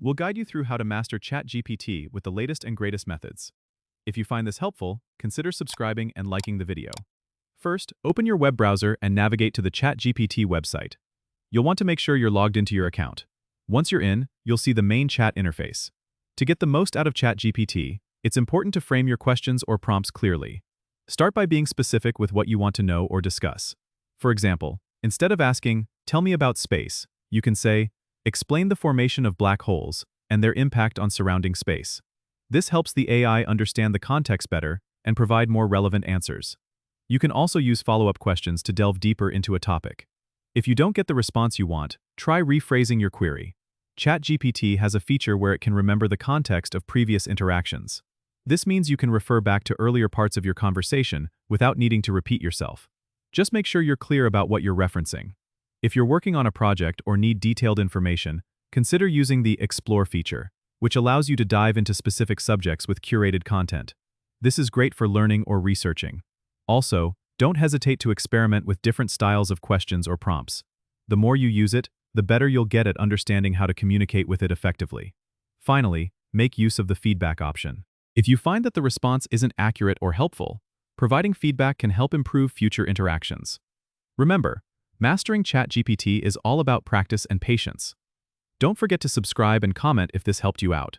We'll guide you through how to master ChatGPT with the latest and greatest methods. If you find this helpful, consider subscribing and liking the video. First, open your web browser and navigate to the ChatGPT website. You'll want to make sure you're logged into your account. Once you're in, you'll see the main chat interface. To get the most out of ChatGPT, it's important to frame your questions or prompts clearly. Start by being specific with what you want to know or discuss. For example, instead of asking, "Tell me about space," you can say, "Explain the formation of black holes and their impact on surrounding space." This helps the AI understand the context better and provide more relevant answers. You can also use follow-up questions to delve deeper into a topic. If you don't get the response you want, try rephrasing your query. ChatGPT has a feature where it can remember the context of previous interactions. This means you can refer back to earlier parts of your conversation without needing to repeat yourself. Just make sure you're clear about what you're referencing. If you're working on a project or need detailed information, consider using the Explore feature, which allows you to dive into specific subjects with curated content. This is great for learning or researching. Also, don't hesitate to experiment with different styles of questions or prompts. The more you use it, the better you'll get at understanding how to communicate with it effectively. Finally, make use of the feedback option. If you find that the response isn't accurate or helpful, providing feedback can help improve future interactions. Remember, mastering ChatGPT is all about practice and patience. Don't forget to subscribe and comment if this helped you out.